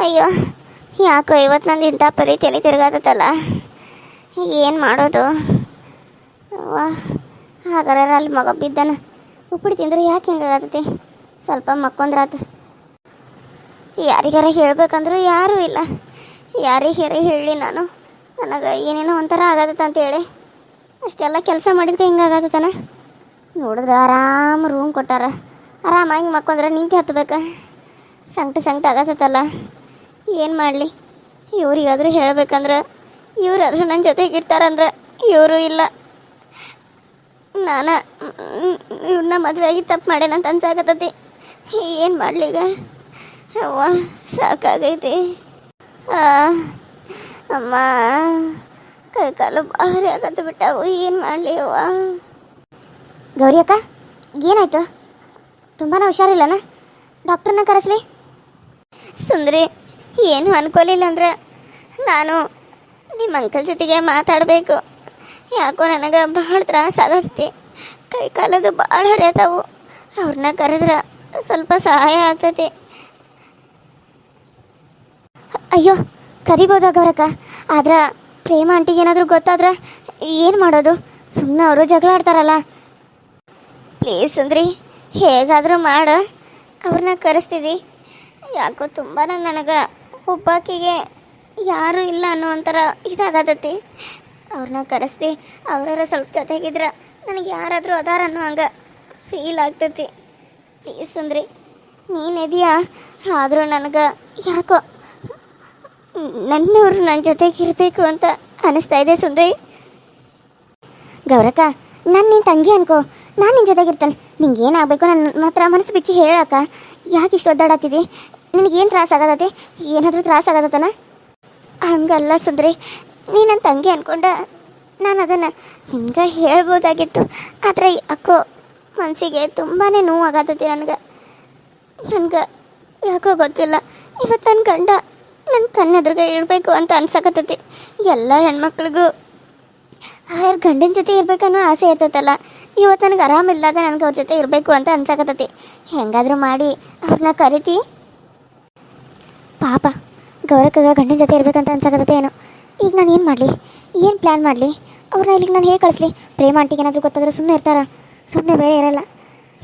ಅಯ್ಯೋ, ಯಾಕೋ ಇವತ್ತು ನಂದು ಇಂಥ ಪರಿ ತಲೆ ತಿರುಗಾತಲ್ಲ. ಏನು ಮಾಡೋದು? ವಾ, ಹಾಗಾದ್ರೆ ಅಲ್ಲಿ ಮಗ ಬಿದ್ದಾನ. ಉಪ್ಪಿಟ್ಟು ತಿಂದ್ರೆ ಯಾಕೆ ಹಿಂಗಾಗತ್ತೈತಿ? ಸ್ವಲ್ಪ ಮಕ್ಕೊಂದ್ರಾತು. ಯಾರಿಗಾರ ಹೇಳ್ಬೇಕಂದ್ರೂ ಯಾರೂ ಇಲ್ಲ. ಯಾರಿಗೆ ಹೇಳಿ ನಾನು? ನನಗೆ ಏನೇನೋ ಒಂಥರ ಆಗತ್ತ ಅಂತೇಳಿ ಅಷ್ಟೆಲ್ಲ ಕೆಲಸ ಮಾಡಿದ್ಕೆ ಹಿಂಗಾಗತ್ತನ. ನೋಡಿದ್ರೆ ಆರಾಮ ರೂಮ್ ಕೊಟ್ಟಾರ, ಆರಾಮಾಗಿ ಮಕ್ಕೊಂದ್ರೆ ನಿಂತು ಹತ್ಬೇಕು. ಸಂಕಟ ಆಗತ್ತಲ್ಲ. ಏನು ಮಾಡಲಿ? ಇವ್ರಿಗಾದ್ರೂ ಹೇಳ್ಬೇಕಂದ್ರೆ ಇವರಾದ್ರೂ ನನ್ನ ಜೊತೆಗೆ ಇರ್ತಾರಂದ್ರೆ ಇವರು ಇಲ್ಲ. ನಾನು ಇವ್ರನ್ನ ಮದುವೆಯಾಗಿ ತಪ್ಪು ಮಾಡೇನಂತ ಅನ್ಸಾಕತ್ತೈತಿ. ಏನು ಮಾಡಲಿ ಈಗ? ಅವ್ವ, ಸಾಕಾಗೈತಿ. ಅಮ್ಮ, ಕೈ ಕಾಲು ಭಾಳ ಆಗತ್ತು ಬಿಟ್ಟಾವು. ಏನು ಮಾಡಲಿ ಅವ್ವ? ಗೌರಿ ಅಕ್ಕ, ಏನಾಯ್ತು? ತುಂಬಾ ಹುಷಾರಿಲ್ಲನ? ಡಾಕ್ಟ್ರನ್ನ ಕರೆಸ್ಲಿ? ಸುಂದ್ರಿ, ಏನು ಅನ್ಕೋಲಿಲ್ಲ ಅಂದ್ರೆ ನಾನು ನಿಮ್ಮ ಅಂಕಲ್ ಜೊತೆಗೆ ಮಾತಾಡಬೇಕು. ಯಾಕೋ ನನಗೆ ಭಾಳ ತ್ರಾಸ ಆಗತ್ತಿ. ಕೈ ಕಾಲದು ಭಾಳ ಹರಿಯತಾವು. ಅವ್ರನ್ನ ಕರೆದ್ರೆ ಸ್ವಲ್ಪ ಸಹಾಯ ಆಗ್ತೈತಿ. ಅಯ್ಯೋ, ಕರಿಬೋದಾ ಗೌರಕ್ಕ? ಆದ್ರೆ ಪ್ರೇಮ ಆಂಟಿಗೆ ಏನಾದರೂ ಗೊತ್ತಾದ್ರೆ ಏನು ಮಾಡೋದು? ಸುಮ್ಮನೆ ಅವರು ಜಗಳ ಆಡ್ತಾರಲ್ಲ. ಪ್ಲೀಸ್ ಸುಂದ್ರಿ, ಹೇಗಾದರೂ ಮಾಡು. ಅವ್ರನ್ನ ಕರೆಸ್ತಿದ್ದಿ. ಯಾಕೋ ತುಂಬ ನನಗೆ ಒಬ್ಬಾಕಿಗೆ ಯಾರೂ ಇಲ್ಲ ಅನ್ನೋ ಒಂಥರ ಇದಾಗತ್ತೈತಿ. ಅವ್ರನ್ನ ಕರೆಸ್ತಿ ಅವರ ಸ್ವಲ್ಪ ಜೊತೆಗಿದ್ರೆ ನನಗೆ ಯಾರಾದರೂ ಅದಾರ ಅನ್ನೋ ಹಂಗೆ ಫೀಲ್ ಆಗ್ತೈತಿ. ಪ್ಲೀಸ್ ಸುಂದ್ರಿ, ನೀನಿದೆಯಾ? ಆದರೂ ನನಗೆ ಯಾಕೋ ನನ್ನವ್ರು ನನ್ನ ಜೊತೆಗೆ ಇರಬೇಕು ಅಂತ ಅನಿಸ್ತಾ ಇದೆ ಸುಂದ್ರಿ. ಗೌರಕ್ಕ, ನಾನು ನಿನ್ನ ತಂಗಿ ಅನ್ಕೋ, ನಾನು ನಿನ್ನ ಜೊತೆಗಿರ್ತೇನೆ. ನಿಂಗೆ ಏನಾಗಬೇಕು ನನ್ನ ಮಾತ್ರ ಮನಸ್ಸು ಬಿಚ್ಚಿ ಹೇಳಕ್ಕ. ಯಾಕೆ ಇಷ್ಟು ಒದ್ದಾಡತ್ತಿದ್ದಿ? ನಿನಗೇನು ತ್ರಾಸ ಆಗತ್ತೈತಿ? ಏನಾದರೂ ತ್ರಾಸ ಆಗತ್ತನ? ಹಂಗಲ್ಲ ಸುಂದ್ರಿ, ನೀ ನನ್ನ ತಂಗಿ ಅನ್ಕೊಂಡ ನಾನು ಅದನ್ನು ನಿನ್ಗೆ ಹೇಳ್ಬೋದಾಗಿತ್ತು. ಆದರೆ ಯಾಕೋ ಮನಸ್ಸಿಗೆ ತುಂಬಾ ನೋವು ಆಗತ್ತೈತಿ ನನಗೆ. ಯಾಕೋ ಗೊತ್ತಿಲ್ಲ, ಇವತ್ತು ನನ್ನ ಗಂಡ ನನ್ನ ಕಣ್ಣೆದುರಿಗೆ ಇಡಬೇಕು ಅಂತ ಅನ್ಸಕತ್ತೈತಿ. ಎಲ್ಲ ಹೆಣ್ಮಕ್ಳಿಗೂ ಅವ್ರ ಗಂಡನ ಜೊತೆ ಇರ್ಬೇಕನ್ನೋ ಆಸೆ ಇರ್ತೈತಲ್ಲ. ಇವತ್ತು ನನಗೆ ಆರಾಮಿಲ್ದಾಗ ನನಗೆ ಅವ್ರ ಜೊತೆ ಇರಬೇಕು ಅಂತ ಅನ್ಸಕತ್ತೈತಿ. ಹೆಂಗಾದರೂ ಮಾಡಿ ಅವ್ರನ್ನ ಕರಿತಿ. ಪಾಪ ಗೌರಕ್ಕಗ ಗಂಡನ ಜೊತೆ ಇರ್ಬೇಕಂತ ಅನ್ಸಕತ್ತೈತೆ ಏನೋ. ಈಗ ನಾನು ಏನು ಮಾಡಲಿ? ಏನು ಪ್ಲ್ಯಾನ್ ಮಾಡಲಿ? ಅವ್ರನ್ನ ಇಲ್ಲಿಗೆ ನಾನು ಹೇಗೆ ಕಳಿಸ್ಲಿ? ಪ್ರೇಮ ಆಂಟಿಗೆ ಏನಾದರೂ ಗೊತ್ತಾದ್ರೆ ಸುಮ್ಮನೆ ಇರ್ತಾರ? ಸುಮ್ಮನೆ ಬೇರೆ ಇರಲ್ಲ.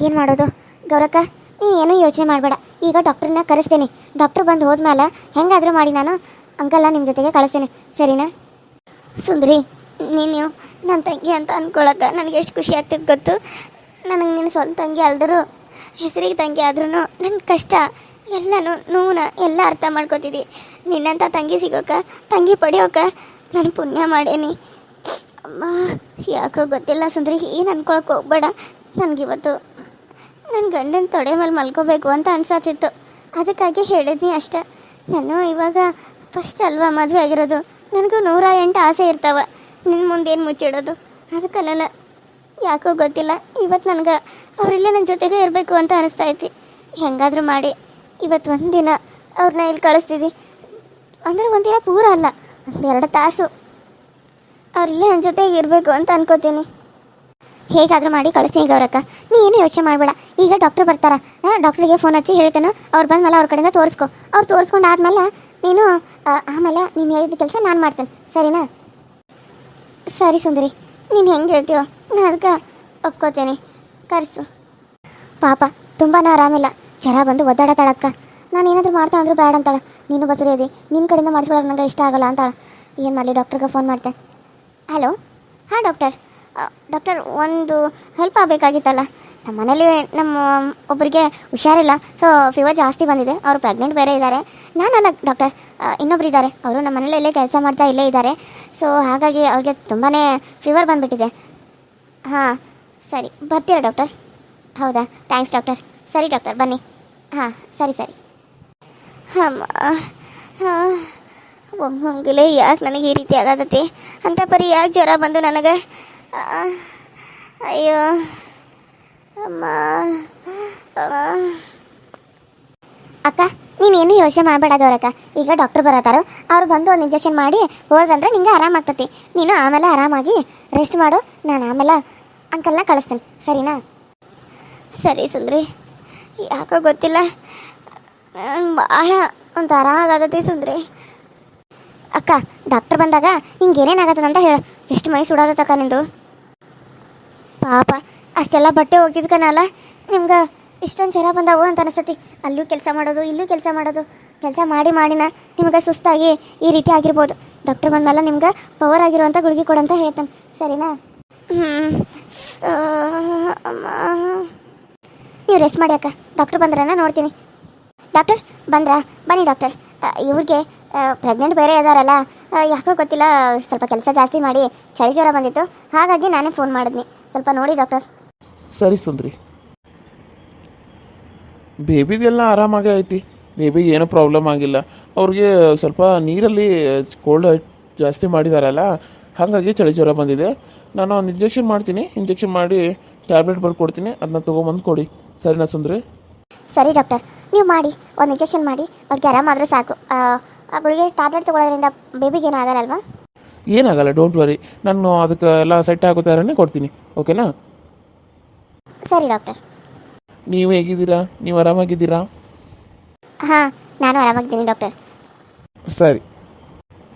ಏನು ಮಾಡೋದು? ಗೌರಕ್ಕ, ನೀನು ಏನೂ ಯೋಚನೆ ಮಾಡಬೇಡ. ಈಗ ಡಾಕ್ಟ್ರನ್ನ ಕರೆಸ್ತೇನೆ. ಡಾಕ್ಟ್ರ್ ಬಂದು ಹೋದ್ಮೇಲೆ ಹೆಂಗಾದರೂ ಮಾಡಿ ನಾನು ಅಂಕಲ್ನ ನಿಮ್ಮ ಜೊತೆಗೆ ಕಳಿಸ್ತೇನೆ, ಸರಿನಾ? ಸುಂದರಿ, ನೀನು ನನ್ನ ತಂಗಿ ಅಂತ ಅಂದ್ಕೊಳಕ್ಕೆ ನನಗೆ ಎಷ್ಟು ಖುಷಿ ಆಗ್ತಿತ್ತು ಗೊತ್ತು. ನನಗೆ ನಿನ್ನ ಸ್ವಂತ ತಂಗಿ ಅಲ್ದರೂ ಹೆಸರಿಗೆ ತಂಗಿ ಆದ್ರೂ ನನ್ನ ಕಷ್ಟ ಎಲ್ಲನೂ ನೋವನ್ನ ಎಲ್ಲ ಅರ್ಥ ಮಾಡ್ಕೋತಿದ್ದಿ. ನಿನ್ನಂಥ ತಂಗಿ ಸಿಗೋಕೆ, ತಂಗಿ ಪಡೆಯೋಕೆ ನಾನು ಪುಣ್ಯ ಮಾಡೇನಿ. ಅಮ್ಮ, ಯಾಕೋ ಗೊತ್ತಿಲ್ಲ ಸುಂದರಿ, ಏನು ಅನ್ಕೊಳಕ್ಕೆ ಹೋಗ್ಬೇಡ. ನನಗಿವತ್ತು ನನ್ನ ಗಂಡನ ತೊಡೆ ಮೇಲೆ ಮಲ್ಕೋಬೇಕು ಅಂತ ಅನ್ಸತ್ತಿತ್ತು. ಅದಕ್ಕಾಗಿ ಹೇಳಿದ್ನಿ ಅಷ್ಟೆ. ನಾನು ಇವಾಗ ಫಸ್ಟ್ ಅಲ್ವಾ ಮದುವೆ ಆಗಿರೋದು. ನನಗೂ 108 ಆಸೆ ಇರ್ತಾವೆ. ನಿನ್ನ ಮುಂದೇನು ಮುಚ್ಚಿಡೋದು? ಅದಕ್ಕೆ ನಾನು ಯಾಕೋ ಗೊತ್ತಿಲ್ಲ, ಇವತ್ತು ನನಗೆ ಅವರಿಲ್ಲೇ ನನ್ನ ಜೊತೆಗೆ ಇರಬೇಕು ಅಂತ ಅನಿಸ್ತಾ ಐತಿ. ಹೆಂಗಾದರೂ ಮಾಡಿ ಇವತ್ತು ಒಂದಿನ ಅವ್ರನ್ನ ಇಲ್ಲಿ ಕಳಿಸ್ತಿದ್ದಿ. ಅಂದರೆ ಒಂದಿನ ಪೂರ ಅಲ್ಲ, 1-2 ತಾಸು ಅವ್ರಿಲ್ಲೇ ನನ್ನ ಜೊತೆಗೆ ಇರಬೇಕು ಅಂತ ಅನ್ಕೋತೀನಿ. ಹೇಗಾದರೂ ಮಾಡಿ ಕಳಿಸ್ತೀನಿ ಗೌರಕ್ಕ, ನೀ ಏನು ಯೋಚನೆ ಮಾಡಬೇಡ. ಈಗ ಡಾಕ್ಟ್ರ್ ಬರ್ತಾರ, ಡಾಕ್ಟ್ರಿಗೆ ಫೋನ್ ಹಚ್ಚಿ ಹೇಳ್ತೇನೆ. ಅವ್ರು ಬಂದಮೇಲೆ ಅವ್ರ ಕಡೆಯಿಂದ ತೋರಿಸ್ಕೊ. ಅವ್ರು ತೋರಿಸ್ಕೊಂಡು ಆದ್ಮೇಲೆ ನೀನು ಆಮೇಲೆ ನೀನು ಹೇಳಿದ ಕೆಲಸ ನಾನು ಮಾಡ್ತೇನೆ, ಸರಿನಾ? ಸರಿ ಸುಂದರಿ, ನೀನು ಹೆಂಗೆ ಹೇಳ್ತೀವೋ ನಾನು ಅದಕ್ಕೆ ಒಪ್ಕೋತೇನೆ. ಕರೆಸು. ಪಾಪ ತುಂಬಾ ಆರಾಮಿಲ್ಲ, ಜ್ವರ ಬಂದು ಒದ್ದಾಡತಾಳಕ್ಕ. ನಾನು ಏನಾದರೂ ಮಾಡ್ತಾ ಅಂದರೂ ಬೇಡ ಅಂತಾಳೆ. ನೀನು ಬಸರಿ ಅದಿ, ನಿನ್ನ ಕಡೆಯಿಂದ ಮಾಡಿಸ್ಕೊಳ್ಳೋಕೆ ನನಗೆ ಇಷ್ಟ ಆಗೋಲ್ಲ ಅಂತಾಳೆ. ಏನು ಮಾಡಲಿ? ಡಾಕ್ಟ್ರಿಗೆ ಫೋನ್ ಮಾಡ್ತೇನೆ. ಹಲೋ, ಹಾಂ ಡಾಕ್ಟರ್. ಡಾಕ್ಟರ್, ಒಂದು ಹೆಲ್ಪ್ ಆಗಬೇಕಾಗಿತ್ತಲ್ಲ. ನಮ್ಮ ಮನೇಲಿ ನಮ್ಮ ಒಬ್ಬರಿಗೆ ಹುಷಾರಿಲ್ಲ, ಸೊ ಫೀವರ್ ಜಾಸ್ತಿ ಬಂದಿದೆ. ಅವರು ಪ್ರೆಗ್ನೆಂಟ್ ಬೇರೆ ಇದ್ದಾರೆ. ನಾನಲ್ಲ ಡಾಕ್ಟರ್, ಇನ್ನೊಬ್ರು ಇದ್ದಾರೆ. ಅವರು ನಮ್ಮ ಮನೇಲಿ ಇಲ್ಲೇ ಕೆಲಸ ಮಾಡ್ತಾ ಇಲ್ಲೇ ಇದ್ದಾರೆ. ಸೊ ಹಾಗಾಗಿ ಅವ್ರಿಗೆ ತುಂಬಾ ಫೀವರ್ ಬಂದುಬಿಟ್ಟಿದೆ. ಹಾಂ ಸರಿ, ಬರ್ತೀರಾ ಡಾಕ್ಟರ್? ಹೌದಾ? Thanks doctor. ಸರಿ ಡಾಕ್ಟರ್, ಬನ್ನಿ. ಹಾಂ ಸರಿ ಸರಿ. ಹಾಂ ಹಾಂ, ಒಮ್ಮಂಗಿಲೆ ಯಾಕೆ ನನಗೆ ಈ ರೀತಿ ಆಗತೈತಿ ಅಂತ ಪರಿ ಯಾಕೆ ಜ್ವರ ಬಂದು ನನಗೆ? ಅಯ್ಯೋ ಅಮ್ಮ. ಅಕ್ಕ, ನೀನೇನು ಯೋಚನೆ ಮಾಡಬೇಡ ಗೌರಕ್ಕ. ಈಗ ಡಾಕ್ಟರ್ ಬರತ್ತಾರೋ, ಅವ್ರು ಬಂದು ಒಂದು ಇಂಜೆಕ್ಷನ್ ಮಾಡಿ ಹೋದ್ರಂದ್ರೆ ನಿಂಗೆ ಆರಾಮಾಗ್ತತಿ. ನೀನು ಆಮೇಲೆ ಆರಾಮಾಗಿ ರೆಸ್ಟ್ ಮಾಡು. ನಾನು ಆಮೇಲೆ ಅಂಕಲ್ನ ಕಳಿಸ್ತೇನೆ, ಸರಿನಾ? ಸರಿ ಸುಂದ್ರಿ, ಯಾಕೋ ಗೊತ್ತಿಲ್ಲ ಭಾಳ ಒಂಥರ ಆಗತೈತಿ ಸುಂದ್ರಿ. ಅಕ್ಕ ಡಾಕ್ಟರ್ ಬಂದಾಗ ಹಿಂಗೆ ಏನೇನಾಗತ್ತದ ಅಂತ ಹೇಳು. ಎಷ್ಟು ಮೈ ಸುಡಾದತ್ತಕ್ಕ ನಿಂದು. ಪಾಪ ಅಷ್ಟೆಲ್ಲ ಬಟ್ಟೆ ಹೋಗ್ತಿದ್ಕನಲ್ಲ ನಿಮ್ಗೆ ಇಷ್ಟೊಂದು ಜ್ವರ ಬಂದಾವು ಅಂತ ಅನಿಸ್ತತಿ. ಅಲ್ಲೂ ಕೆಲಸ ಮಾಡೋದು ಇಲ್ಲೂ ಕೆಲಸ ಮಾಡೋದು, ಕೆಲಸ ಮಾಡಿ ಮಾಡಿನ ನಿಮ್ಗೆ ಸುಸ್ತಾಗಿ ಈ ರೀತಿ ಆಗಿರ್ಬೋದು. ಡಾಕ್ಟರ್ ಬಂದಮೇಲೆ ನಿಮ್ಗೆ ಪವರ್ ಆಗಿರುವಂಥ ಗುಳಿಗೆ ಕೊಡಂತ ಹೇಳ್ತಾನೆ, ಸರಿನಾ? ನೀವು ರೆಸ್ಟ್ ಮಾಡಿ ಅಕ್ಕ. ಡಾಕ್ಟರ್ ಬಂದ್ರನ ನೋಡ್ತೀನಿ. ಡಾಕ್ಟರ್ ಬಂದ್ರಾ? ಬನ್ನಿ ಡಾಕ್ಟರ್. ಇವ್ರಿಗೆ ಪ್ರೆಗ್ನೆಂಟ್ ಬೇರೆ ಇದಾರಲ್ಲ, ಯಾಕೋ ಗೊತ್ತಿಲ್ಲ, ಸ್ವಲ್ಪ ಕೆಲಸ ಜಾಸ್ತಿ ಮಾಡಿ ಚಳಿ ಜ್ವರ ಬಂದಿತ್ತು, ಹಾಗಾಗಿ ನಾನೇ ಫೋನ್ ಮಾಡಿದ್ನಿ. ಸ್ವಲ್ಪ ನೋಡಿ ಡಾಕ್ಟರ್. ಸರಿ ಸುಂದ್ರಿ, ಬೇಬಿದೆಲ್ಲ ಆರಾಮಾಗೇ ಐತಿ. ಬೇಬಿಗೆ ಏನೂ ಪ್ರಾಬ್ಲಮ್ ಆಗಿಲ್ಲ. ಅವ್ರಿಗೆ ಸ್ವಲ್ಪ ನೀರಲ್ಲಿ ಕೋಲ್ಡ್ ಜಾಸ್ತಿ ಮಾಡಿದಾರಲ್ಲ, ಹಾಗಾಗಿ ಚಳಿ ಜ್ವರ ಬಂದಿದೆ. ನಾನು ಒಂದು ಇಂಜೆಕ್ಷನ್ ಮಾಡ್ತೀನಿ, ಇಂಜೆಕ್ಷನ್ ಮಾಡಿ ಟ್ಯಾಬ್ಲೆಟ್ ಬರ್ಕೊಡ್ತೀನಿ, ಅದನ್ನ ತೊಗೊಂಬಂದು ಕೊಡಿ. ಸರಿನಾ ಸುಂದ್ರಿ? ಸರಿ ಡಾಕ್ಟರ್, ನೀವು ಮಾಡಿ, ಒಂದು ಇಂಜೆಕ್ಷನ್ ಮಾಡಿ, ಅವ್ರಿಗೆ ಆರಾಮಾದರೂ ಸಾಕು. ಅವಳಿಗೆ ಟ್ಯಾಬ್ಲೆಟ್ ತೊಗೊಳೋದ್ರಿಂದ ಬೇಬಿಗೆ ಏನೂ ಆಗಲ್ಲಲ್ವಾ? ಏನಾಗಲ್ಲ, ಡೋಂಟ್ ವರಿ. ನಾನು ಅದಕ್ಕೆ ಎಲ್ಲ ಸೆಟ್ ಆಗೋ ಥರನೇ ಕೊಡ್ತೀನಿ, ಓಕೆನಾ? ಸರಿ ಡಾಕ್ಟರ್. ನೀವು ಹೇಗಿದ್ದೀರಾ? ನೀವು ಆರಾಮಾಗಿದ್ದೀರಾ? ಹಾಂ, ನಾನು ಆರಾಮಾಗಿದ್ದೀನಿ ಡಾಕ್ಟರ್. ಸರಿ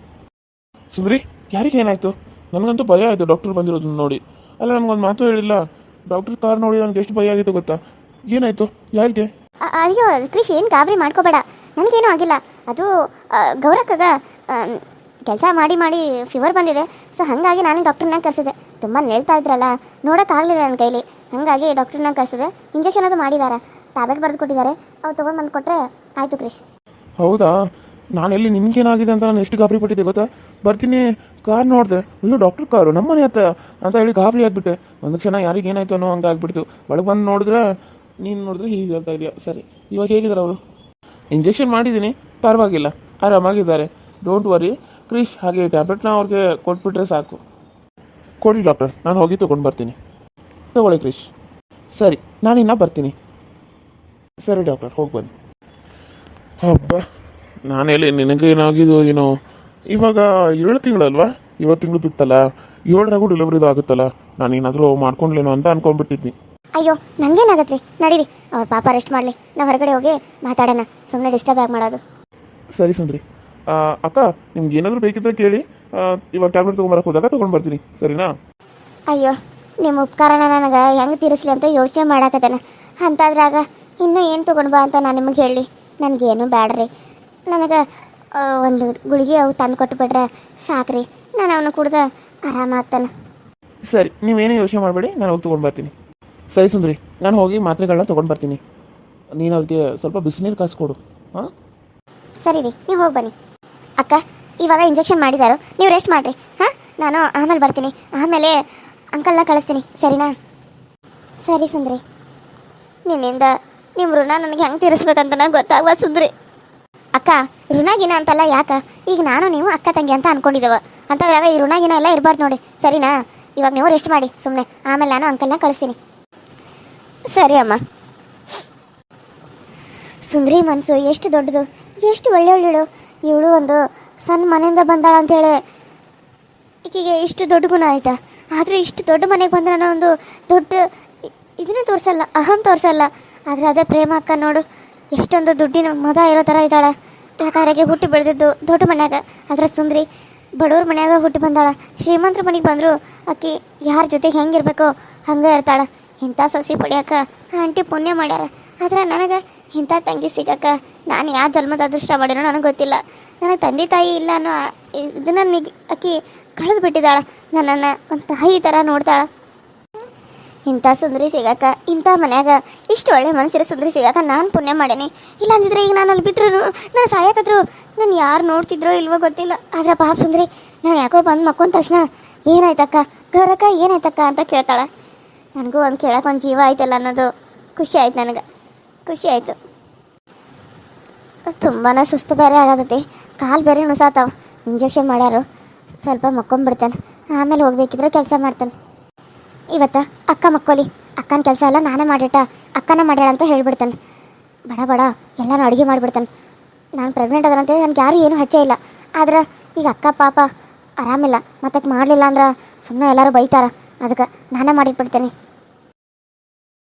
ಸುಂದ್ರಿ, ಯಾರಿಗೆ ಏನಾಯಿತು? ನನಗಂತೂ ಭಯ ಆಯಿತು ಡಾಕ್ಟರ್ ಬಂದಿರೋದನ್ನ ನೋಡಿ. ಅಲ್ಲ, ನನಗೊಂದು ಮಾತು ಹೇಳಿಲ್ಲ. ಡಾಕ್ಟರ್ ಕಾರ್ ನೋಡಿ ನನಗೆ ಎಷ್ಟು ಭಯ ಆಗಿತ್ತು ಗೊತ್ತಾ? ಏನಾಯಿತು? ಯಾರಿಗೆ? ಅಯ್ಯೋ ಕ್ರಿಶ್, ಏನು ಗಾಬರಿ ಮಾಡ್ಕೋಬೇಡ, ನನಗೇನೂ ಆಗಿಲ್ಲ. ಅದು ಗೌರಕ್ಕಗ ಕೆಲಸ ಮಾಡಿ ಮಾಡಿ ಫೀವರ್ ಬಂದಿದೆ. ಸೊ ಹಾಗಾಗಿ ನಾನು ಡಾಕ್ಟ್ರನ್ನ ಕರೆಸಿದೆ. ತುಂಬ ನೇಳ್ತಾ ಇದ್ರಲ್ಲ, ನೋಡೋಕ್ಕಾಗಲಿಲ್ಲ ನನ್ನ ಕೈಲಿ, ಹಾಗಾಗಿ ಡಾಕ್ಟ್ರನ್ನ ಕರೆಸಿದೆ. ಇಂಜೆಕ್ಷನ್ ಅದು ಮಾಡಿದ್ದಾರೆ, ಟ್ಯಾಬ್ಲೆಟ್ ಬರೆದು ಕೊಟ್ಟಿದ್ದಾರೆ, ಅವು ತೊಗೊಂಡು ಬಂದು ಕೊಟ್ಟರೆ ಆಯಿತು ಕ್ರಿಶ್. ಹೌದಾ? ನಾನೆಲ್ಲಿ ನಿಮ್ಗೇನಾಗಿದೆ ಅಂತ ನಾನು ಎಷ್ಟು ಗಾಬರಿ ಪಟ್ಟಿದ್ದೆ ಗೊತ್ತಾ? ಬರ್ತೀನಿ, ಕಾರ್ ನೋಡಿದೆ, ಅಯ್ಯೋ ಡಾಕ್ಟರ್ ಕಾರು ನಮ್ಮನೆ ಹತ್ತ ಅಂತ ಹೇಳಿ ಗಾಬರಿ ಆಗಿಬಿಟ್ಟೆ. ಒಂದು ಕ್ಷಣ ಯಾರಿಗೆ ಏನಾಯ್ತು ಅನ್ನೋ ಹಂಗೆ ಆಗ್ಬಿಡ್ತು. ಒಳಗೆ ಬಂದು ನೋಡಿದ್ರೆ ನೀನು ನೋಡಿದ್ರೆ ಹೀಗೆ ಹೇಳ್ತಾ ಇದೆಯಾ? ಸರಿ, ಇವಾಗ ಹೇಗಿದ್ದಾರೆ ಅವರು? ಇಂಜೆಕ್ಷನ್ ಮಾಡಿದ್ದೀನಿ, ಪರವಾಗಿಲ್ಲ, ಆರಾಮಾಗಿದ್ದಾರೆ. ಡೋಂಟ್ ವರಿ ಕ್ರಿಶ್. ಹಾಗೆ ಟ್ಯಾಬ್ಲೆಟ್ನ ಅವ್ರಿಗೆ ಕೊಟ್ಬಿಟ್ರೆ ಸಾಕು. ಕೊಡಿ ಡಾಕ್ಟರ್, ನಾನು ಹೋಗಿ ತೊಗೊಂಡು ಬರ್ತೀನಿ. ತಗೊಳ್ಳಿ ಕ್ರಿಶ್. ಸರಿ, ನಾನಿನ್ನ ಬರ್ತೀನಿ. ಸರಿ ಡಾಕ್ಟರ್, ಹೋಗಿ ಬನ್ನಿ. ಹಬ್ಬ, ನಾನೆಲ್ಲಿ ನಿನಗೇನಾಗಿದ್ದು ಏನೋ. ಇವಾಗ 7 ತಿಂಗಳಲ್ವಾ? 7 ತಿಂಗಳು ಬಿತ್ತಲ್ಲ, 7ರಾಗೂ ಡೆಲಿವರಿದು ಆಗುತ್ತಲ್ಲ. ನಾನೇನಾದರೂ ಮಾಡ್ಕೊಂಡ್ಲೇನೋ ಅಂತ ಅನ್ಕೊಂಡ್ಬಿಟ್ಟಿದ್ನಿ. ಅಯ್ಯೋ ನನಗೇನಾಗತ್ತೆ ರೀ, ನಡೀರಿ, ಅವ್ರ ಪಾಪ ರೆಸ್ಟ್ ಮಾಡಲಿ, ನಾವು ಹೊರಗಡೆ ಹೋಗಿ ಮಾತಾಡೋಣ, ಸುಮ್ಮನೆ ಡಿಸ್ಟರ್ಬ್ ಆಗಿ ಮಾಡೋದು. ಸರಿ ಸುಂದ್ರಿ. ಅಕ್ಕ, ನಿಮ್ಗೆ ಏನಾದರೂ ಬೇಕಿದ್ರೆ ಕೇಳಿ, ಇವಾಗ ಟ್ಯಾಬ್ಲೆಟ್ ತೊಗೊಂಬರಕ್ಕೆ ಹೋದಾಗ ತೊಗೊಂಡು ಬರ್ತೀನಿ, ಸರಿನಾ? ಅಯ್ಯೋ, ನಿಮ್ಮ ಉಪಕಾರನ ನನಗೆ ಹೆಂಗೆ ತೀರಿಸ್ಲಿ ಅಂತ ಯೋಚನೆ ಮಾಡಾಕತ್ತೇನೆ. ಅಂತಾದ್ರಾಗ ಇನ್ನೂ ಏನು ತೊಗೊಂಡು ಬಾ ಅಂತ ನಾನು ನಿಮಗೆ ಹೇಳಿ? ನನಗೇನು ಬೇಡ್ರಿ, ನನಗೆ ಒಂದು ಗುಳಿಗೆ ಅವು ತಂದು ಕೊಟ್ಟುಬಿಟ್ರೆ ಸಾಕ್ರಿ, ನಾನು ಅವನು ಕುಡ್ದು ಆರಾಮಾಗ್ತಾನೆ. ಸರಿ, ನೀವೇನೇ ಯೋಚನೆ ಮಾಡಬೇಡಿ, ನಾನು ಹೋಗಿ ತೊಗೊಂಡು ಬರ್ತೀನಿ. ಸರಿ ಸುಂದ್ರಿ, ನಾನು ಹೋಗಿ ಮಾತ್ರೆಗಳನ್ನ ತೊಗೊಂಡು ಬರ್ತೀನಿ. ನೀನು ಅವ್ರಿಗೆ ಸ್ವಲ್ಪ ಬಿಸಿನೀರು ಕಾಸ್ಕೊಡು. ಹಾಂ, ಸರಿ ರೀ, ನೀವು ಹೋಗಿ ಬನ್ನಿ. ಅಕ್ಕ, ಇವಾಗ ಇಂಜೆಕ್ಷನ್ ಮಾಡಿದಾರು, ನೀವು ರೆಸ್ಟ್ ಮಾಡಿರಿ. ಹಾಂ, ನಾನು ಆಮೇಲೆ ಬರ್ತೀನಿ, ಆಮೇಲೆ ಅಂಕಲ್ನ ಕಳಿಸ್ತೀನಿ, ಸರಿನಾ? ಸರಿ ಸುಂದ್ರಿ. ನಿನ್ನಿಂದ ನಿಮ್ಮ ಋಣ ನನಗೆ ಹೆಂಗೆ ತೀರಿಸ್ಬೇಕಂತ ನಂಗೆ ಗೊತ್ತಾಗುವ ಸುಂದ್ರಿ. ಅಕ್ಕ, ಋಣಗಿನ ಅಂತಲ್ಲ, ಯಾಕ ಈಗ ನಾನು ನೀವು ಅಕ್ಕ ತಂಗಿ ಅಂತ ಅನ್ಕೊಂಡಿದ್ದೇವೆ, ಅಂತಂದ್ರಾಗ ಈ ಋಣಗಿನ ಎಲ್ಲ ಇರಬಾರ್ದು ನೋಡಿ, ಸರಿನಾ? ಇವಾಗ ನೀವು ರೆಸ್ಟ್ ಮಾಡಿ ಸುಮ್ಮನೆ, ಆಮೇಲೆ ನಾನು ಅಂಕಲ್ನ ಕಳಿಸ್ತೀನಿ. ಸರಿ ಅಮ್ಮ. ಸುಂದ್ರಿ ಮನಸ್ಸು ಎಷ್ಟು ದೊಡ್ಡದು, ಎಷ್ಟು ಒಳ್ಳೆಯವಳು. ಇವಳು ಒಂದು ಸಣ್ಣ ಮನೆಯಿಂದ ಬಂದಾಳ ಅಂತೇಳಿ ಈಕೆಗೆ ಇಷ್ಟು ದೊಡ್ಡ ಗುಣ ಆಯ್ತಾ? ಆದರೆ ಇಷ್ಟು ದೊಡ್ಡ ಮನೆಗೆ ಬಂದ್ರೆ ನಾನು ಒಂದು ದೊಡ್ಡ ಇದನ್ನೇ ತೋರಿಸಲ್ಲ, ಅಹಂ ತೋರಿಸಲ್ಲ. ಆದರೆ ಅದೇ ಪ್ರೇಮ ಅಕ್ಕ ನೋಡು, ಎಷ್ಟೊಂದು ದುಡ್ಡಿನ ಮದ ಇರೋ ಥರ ಇದ್ದಾಳೆ. ಯಾಕಾರಿಗೆ ಹುಟ್ಟಿ ಬೆಳೆದಿದ್ದು ದೊಡ್ಡ ಮನ್ಯಾಗ, ಅದರ ಸುಂದ್ರಿ ಬಡವ್ರ ಮನ್ಯಾಗ ಹುಟ್ಟಿ ಬಂದಾಳ. ಶ್ರೀಮಂತರ ಮನೆಗೆ ಬಂದರೂ ಆಕಿ ಯಾರ ಜೊತೆಗೆ ಹೆಂಗಿರ್ಬೇಕೋ ಹಂಗೆ ಇರ್ತಾಳೆ. ಇಂಥ ಸೊಸಿ ಪಡಿಯಕ್ಕ ಆಂಟಿ ಪುಣ್ಯ ಮಾಡ್ಯಾರ. ಆದರೆ ನನಗೆ ಇಂಥ ತಂಗಿ ಸಿಗಕ್ಕ ನಾನು ಯಾವ ಜನ್ಮದ ಅದೃಷ್ಟ ಮಾಡಿರೋ ನನಗೆ ಗೊತ್ತಿಲ್ಲ. ನನಗೆ ತಂದೆ ತಾಯಿ ಇಲ್ಲ ಅನ್ನೋ ಇದನ್ನು ಆಕಿ ಕಳೆದು ಬಿಟ್ಟಿದ್ದಾಳೆ. ನನ್ನನ್ನು ಒಂದು ತಾಯಿ ಥರ ನೋಡ್ತಾಳೆ. ಇಂಥ ಸುಂದರಿ ಸಿಗಕ್ಕ, ಇಂಥ ಮನ್ಯಾಗ ಇಷ್ಟು ಒಳ್ಳೆ ಮನಸ್ಸಿರೋ ಸುಂದರಿ ಸಿಗಕ್ಕ ನಾನು ಪುಣ್ಯ ಮಾಡೇನಿ. ಇಲ್ಲಾಂದಿದ್ರೆ ಈಗ ನಾನು ಅಲ್ಲಿ ಬಿದ್ರೂ ನಾನು ಸಾಯಕತ್ರು ನಾನು ಯಾರು ನೋಡ್ತಿದ್ರೋ ಇಲ್ವೋ ಗೊತ್ತಿಲ್ಲ. ಆದರೆ ಪಾಪ ಸುಂದರಿ ನಾನು ಯಾಕೋ ಬಂದು ಮಕ್ಕೊಂದ ತಕ್ಷಣ ಏನಾಯ್ತಕ್ಕ ಗೌರಕ್ಕ, ಏನಾಯ್ತಕ್ಕ ಅಂತ ಕೇಳ್ತಾಳೆ. ನನಗೂ ಒಂದು ಕೇಳಕ್ಕೆ ಒಂದು ಜೀವ ಆಯ್ತಲ್ಲ ಅನ್ನೋದು ಖುಷಿ ಆಯ್ತು, ನನಗೆ ಖುಷಿ ಆಯಿತು. ತುಂಬಾ ಸುಸ್ತು ಬೇರೆ ಆಗತೈತಿ, ಕಾಲು ಬೇರೆ ನುಸಾತಾವ. ಇಂಜೆಕ್ಷನ್ ಮಾಡ್ಯಾರು, ಸ್ವಲ್ಪ ಮಕ್ಕೊಂಬಿಡ್ತಾನೆ, ಆಮೇಲೆ ಹೋಗ್ಬೇಕಿದ್ರೆ ಕೆಲಸ ಮಾಡ್ತಾನೆ. ಇವತ್ತು ಅಕ್ಕ ಮಕ್ಕೋಲಿ, ಅಕ್ಕನ ಕೆಲಸ ಎಲ್ಲ ನಾನೇ ಮಾಡಿಟ್ಟ, ಅಕ್ಕನ ಮಾಡ್ಯಾಳ ಅಂತ ಹೇಳ್ಬಿಡ್ತಾನೆ. ಬಡ ಬಡ ಎಲ್ಲನೂ ಅಡುಗೆ ಮಾಡಿಬಿಡ್ತಾನೆ. ನಾನು ಪ್ರೆಗ್ನೆಂಟ್ ಅದರಂತೇಳಿ ನನಗೆ ಯಾರೂ ಏನೂ ಹಚ್ಚೇ ಇಲ್ಲ. ಆದ್ರೆ ಈಗ ಅಕ್ಕ ಪಾಪ ಆರಾಮಿಲ್ಲ, ಮತ್ತೆ ಮಾಡಲಿಲ್ಲ ಅಂದ್ರೆ ಸುಮ್ಮನೆ ಎಲ್ಲರೂ ಬೈತಾರೆ, ಅದಕ್ಕೆ ನಾನೇ ಮಾಡಿಟ್ಬಿಡ್ತೇನೆ.